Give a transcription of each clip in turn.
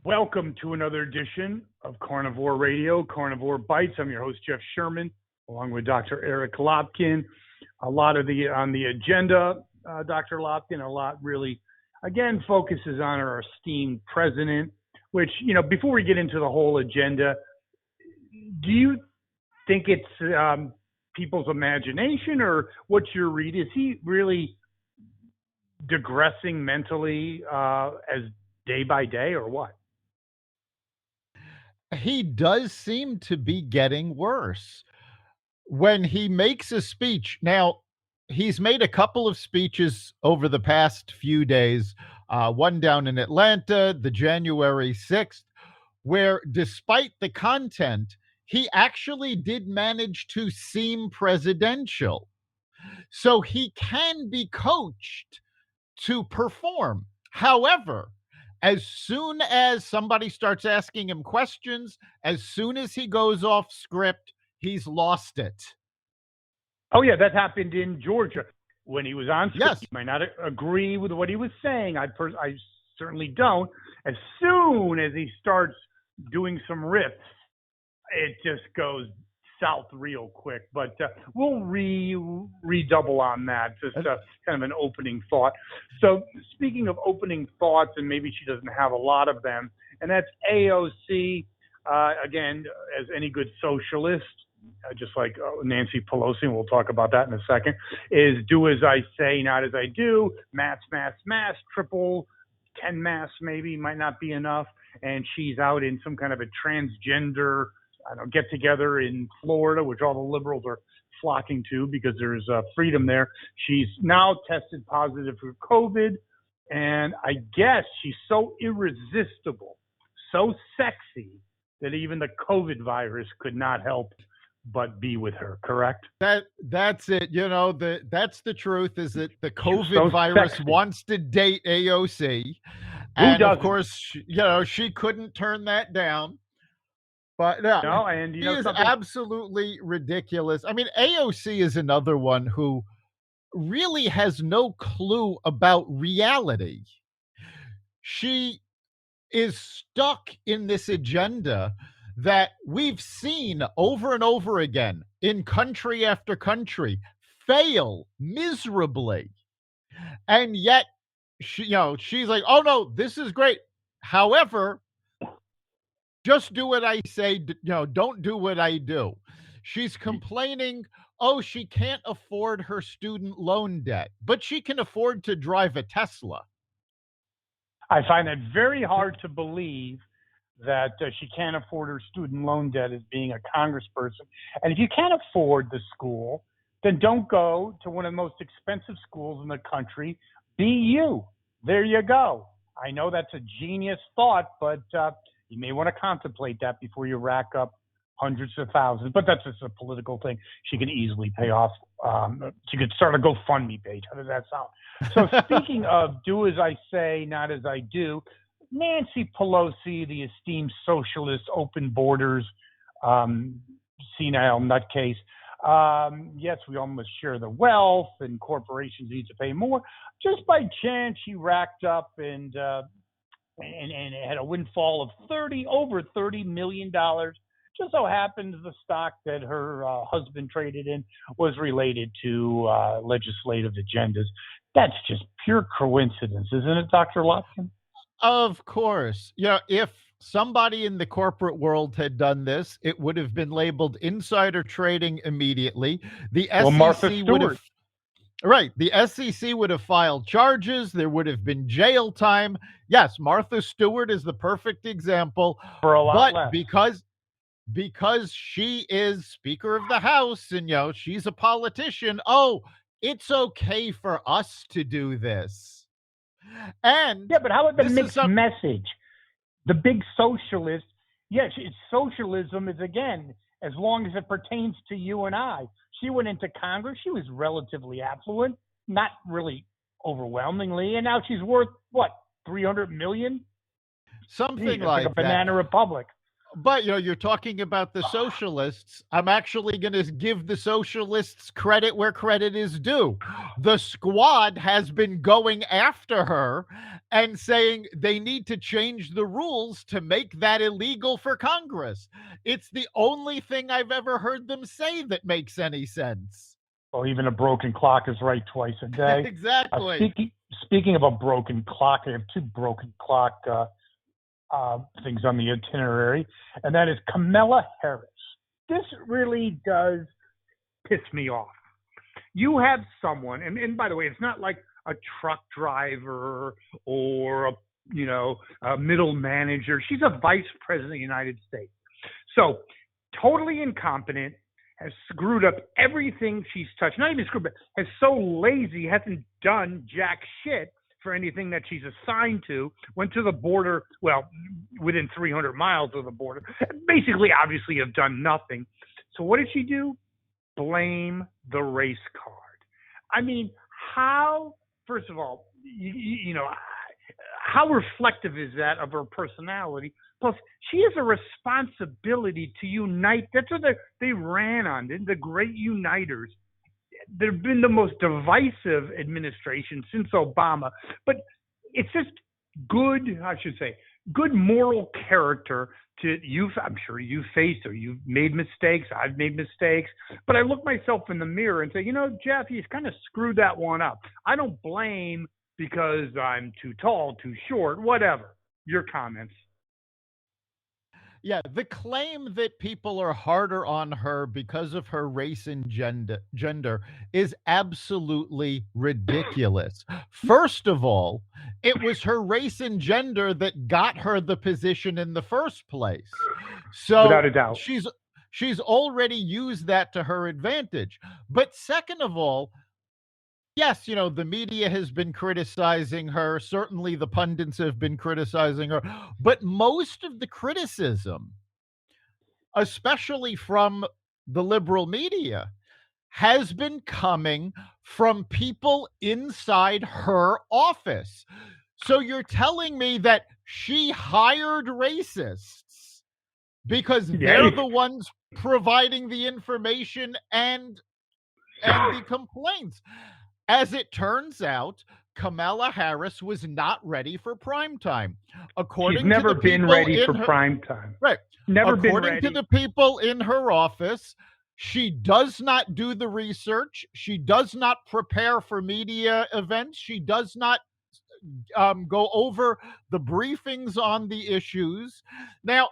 Welcome to another edition of Carnivore Radio, Carnivore Bites. I'm your host, Jeff Sherman, along with Dr. Eric Lopkin. A lot on the agenda, Dr. Lopkin, a lot really, again, focuses on our esteemed president, which, before we get into the whole agenda, do you think it's people's imagination, or what's your read? Is he really digressing mentally as day by day, or what? He does seem to be getting worse. When he makes a speech, now he's made a couple of speeches over the past few days, one down in Atlanta, the January 6th, where despite the content, he actually did manage to seem presidential. So he can be coached to perform. However, as soon as somebody starts asking him questions, as soon as he goes off script, he's lost it. Oh, yeah, that happened in Georgia when he was on script. Yes. You might not agree with what he was saying. I certainly don't. As soon as he starts doing some riffs, it just goes south real quick. But we'll redouble on that, just kind of an opening thought. So speaking of opening thoughts, and maybe she doesn't have a lot of them, and that's AOC, again, as any good socialist, just like Nancy Pelosi, and we'll talk about that in a second, is do as I say, not as I do, mass, triple, 10 mass maybe, might not be enough, and she's out in some kind of a transgender get together in Florida, which all the liberals are flocking to because there's freedom there. She's now tested positive for COVID, and I guess she's so irresistible, so sexy, that even the COVID virus could not help but be with her, correct? That's it. That's the truth, is that the COVID virus wants to date AOC. And of course, she couldn't turn that down. But he is absolutely ridiculous. I mean, AOC is another one who really has no clue about reality. She is stuck in this agenda that we've seen over and over again in country after country fail miserably. And yet she's like, oh no, this is great. However, just do what I say, don't do what I do. She's complaining, she can't afford her student loan debt, but she can afford to drive a Tesla. I find that very hard to believe, that she can't afford her student loan debt as being a congressperson. And if you can't afford the school, then don't go to one of the most expensive schools in the country. Be you. There you go. I know that's a genius thought, but you may want to contemplate that before you rack up hundreds of thousands. But that's just a political thing. She can easily pay off. She could start a GoFundMe page. How does that sound? So speaking of do as I say, not as I do, Nancy Pelosi, the esteemed socialist, open borders, senile nutcase. Yes, we all must share the wealth, and corporations need to pay more. Just by chance, she racked up and had a windfall of over $30 million. Just so happens the stock that her husband traded in was related to legislative agendas. That's just pure coincidence, isn't it, Dr. Lopkin? Of course. If somebody in the corporate world had done this, it would have been labeled insider trading immediately. The SEC would have... Right. The SEC would have filed charges. There would have been jail time. Yes, Martha Stewart is the perfect example. For a lot less. Because she is Speaker of the House and, she's a politician. It's okay for us to do this. And yeah, but how about the mixed message? The big socialist, yes, it's socialism is, again, as long as it pertains to you and I. She went into Congress. She was relatively affluent, not really overwhelmingly, and now she's worth what, $300 million? Something like a banana that. republic. But you're talking about the socialists. I'm actually going to give the socialists credit where credit is due. The squad has been going after her and saying they need to change the rules to make that illegal for Congress. It's the only thing I've ever heard them say that makes any sense. Well, even a broken clock is right twice a day. Exactly. Speaking of a broken clock, I have two broken clock things on the itinerary, and that is Kamala Harris. This really does piss me off. You have someone, and by the way, it's not like a truck driver or a middle manager. She's a vice president of the United States. So totally incompetent, has screwed up everything she's touched. Not even screwed, but has so lazy, hasn't done jack shit for anything that she's assigned to. Went to the border, well, within 300 miles of the border. Basically, obviously, have done nothing. So what did she do? Blame the race card. I mean, how? First of all, how reflective is that of her personality? Plus, she has a responsibility to unite. That's what they ran on, the great uniters. They've been the most divisive administration since Obama. But it's just good, I should say, good moral character I'm sure you've faced or you've made mistakes. I've made mistakes. But I look myself in the mirror and say, Jeff, you kind of screwed that one up. I don't blame because I'm too tall, too short, whatever. Your comments. Yeah, the claim that people are harder on her because of her race and gender is absolutely ridiculous. First of all, it was her race and gender that got her the position in the first place. So without a doubt, she's already used that to her advantage. But second of all, yes, the media has been criticizing her. Certainly the pundits have been criticizing her. But most of the criticism, especially from the liberal media, has been coming from people inside her office. So you're telling me that she hired racists because they're the ones providing the information and the complaints. As it turns out, Kamala Harris was not ready for prime time. She's never been ready for prime time. Right. Never been ready. According to the people in her office, she does not do the research. She does not prepare for media events. She does not go over the briefings on the issues. Now,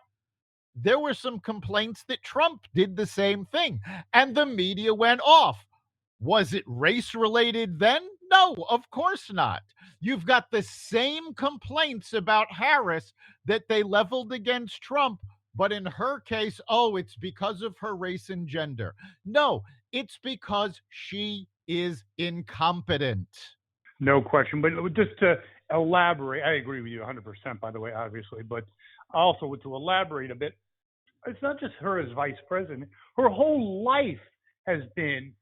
there were some complaints that Trump did the same thing, and the media went off. Was it race related then? No, of course not. You've got the same complaints about Harris that they leveled against Trump, but in her case, it's because of her race and gender. No, it's because she is incompetent. No question. But just to elaborate, I agree with you 100%, by the way, obviously, but also to elaborate a bit, it's not just her as vice president. Her whole life has been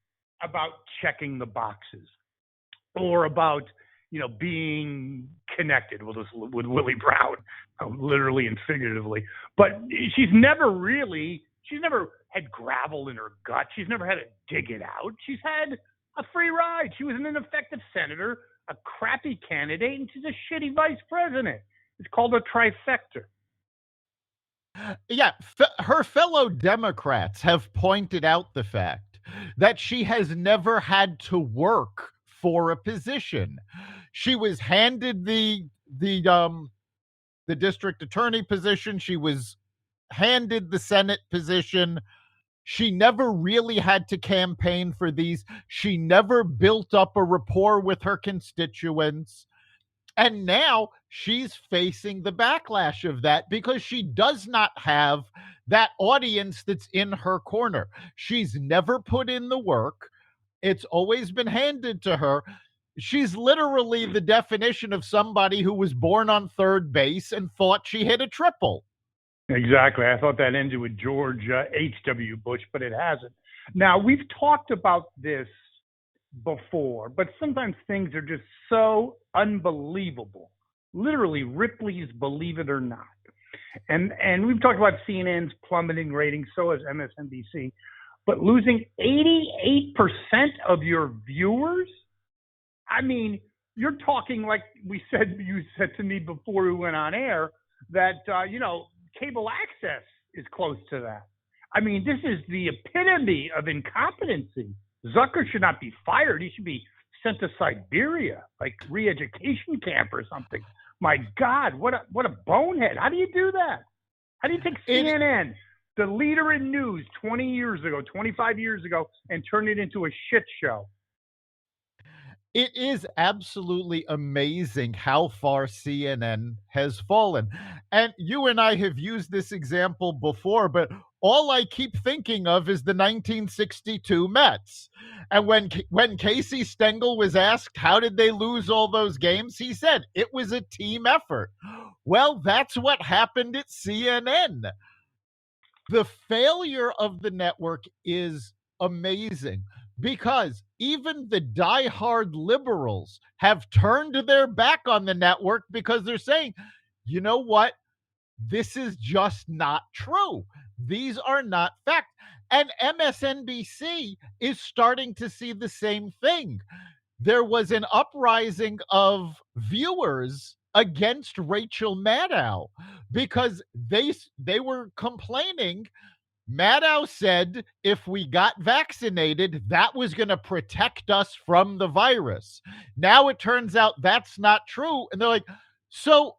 about checking the boxes or about, being connected with Willie Brown, literally and figuratively. But she's never had gravel in her gut. She's never had to dig it out. She's had a free ride. She was an ineffective senator, a crappy candidate, and she's a shitty vice president. It's called a trifecta. Yeah, her fellow Democrats have pointed out the fact that she has never had to work for a position. She was handed the district attorney position. She was handed the Senate position. She never really had to campaign for these. She never built up a rapport with her constituents. And now she's facing the backlash of that because she does not have that audience that's in her corner. She's never put in the work. It's always been handed to her. She's literally the definition of somebody who was born on third base and thought she hit a triple. Exactly. I thought that ended with George H.W. Bush, but it hasn't. Now, we've talked about this before, but sometimes things are just so unbelievable. Literally, Ripley's Believe It or Not. And we've talked about CNN's plummeting ratings, so has MSNBC, but losing 88% of your viewers. I mean, you're talking like you said to me before we went on air that cable access is close to that. I mean, this is the epitome of incompetency. Zucker should not be fired. He should be sent to Siberia, like re-education camp or something. My God, what a bonehead. How do you do that? How do you take CNN, the leader in news 20 years ago, 25 years ago, and turn it into a shit show? It is absolutely amazing how far CNN has fallen. And you and I have used this example before, but all I keep thinking of is the 1962 Mets. And when Casey Stengel was asked how did they lose all those games, he said it was a team effort. Well, that's what happened at CNN. The failure of the network is amazing because even the diehard liberals have turned their back on the network because they're saying, you know what? This is just not true. These are not facts. And MSNBC is starting to see the same thing. There was an uprising of viewers against Rachel Maddow because they were complaining. Maddow said if we got vaccinated, that was going to protect us from the virus. Now it turns out that's not true. And they're like, so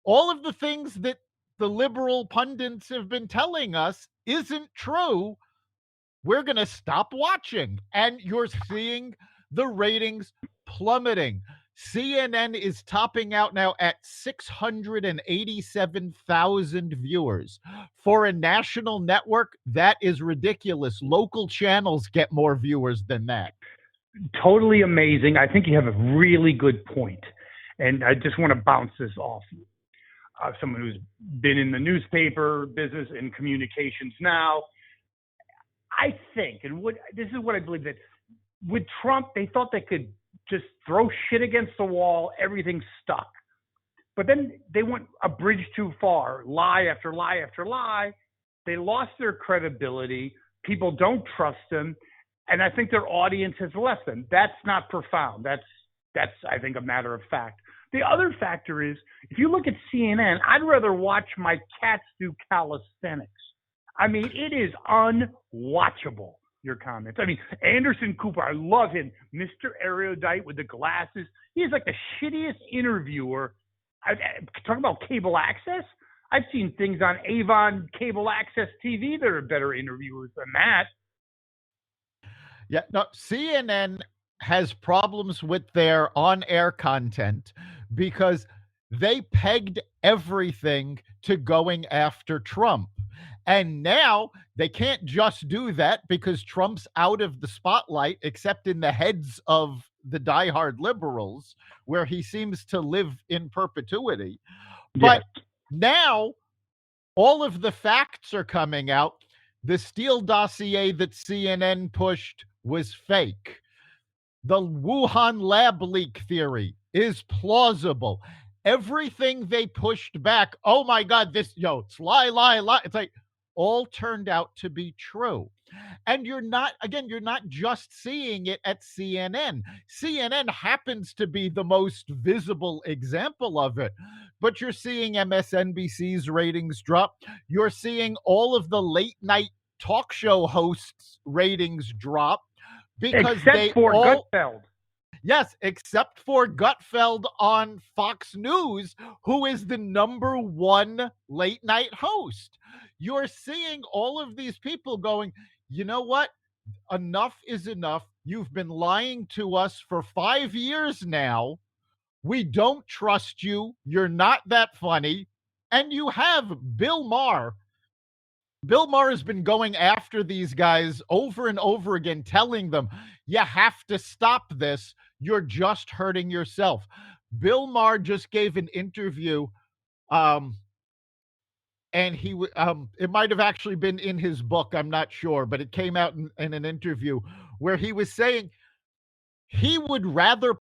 all of the things that the liberal pundits have been telling us isn't true. We're going to stop watching. And you're seeing the ratings plummeting. CNN is topping out now at 687,000 viewers. For a national network, that is ridiculous. Local channels get more viewers than that. Totally amazing. I think you have a really good point. And I just want to bounce this off you. Someone who's been in the newspaper business and communications now. I think, and this is what I believe, that with Trump, they thought they could just throw shit against the wall, everything stuck. But then they went a bridge too far, lie after lie after lie. They lost their credibility. People don't trust them. And I think their audience has left them. That's not profound. That's I think, a matter of fact. The other factor is, if you look at CNN, I'd rather watch my cats do calisthenics. I mean, it is unwatchable, your comments. I mean, Anderson Cooper, I love him. Mr. Erudite with the glasses. He's like the shittiest interviewer. Talk about cable access. I've seen things on Avon Cable Access TV that are better interviewers than that. Yeah, no, CNN has problems with their on-air content because they pegged everything to going after Trump. And now they can't just do that because Trump's out of the spotlight, except in the heads of the diehard liberals, where he seems to live in perpetuity. But now all of the facts are coming out. The Steele dossier that CNN pushed was fake. The Wuhan lab leak theory is plausible. Everything they pushed back, oh my God, it's lie. It's like, all turned out to be true. And you're not just seeing it at CNN. CNN happens to be the most visible example of it, but you're seeing MSNBC's ratings drop. You're seeing all of the late night talk show hosts' ratings drop because except for Gutfeld. Yes, except for Gutfeld on Fox News, who is the number one late night host. You're seeing all of these people going, you know what? Enough is enough. You've been lying to us for 5 years now. We don't trust you. You're not that funny. And you have Bill Maher. Bill Maher has been going after these guys over and over again, telling them, you have to stop this. You're just hurting yourself. Bill Maher just gave an interview, and it might have actually been in his book, I'm not sure, but it came out in an interview where he was saying he would rather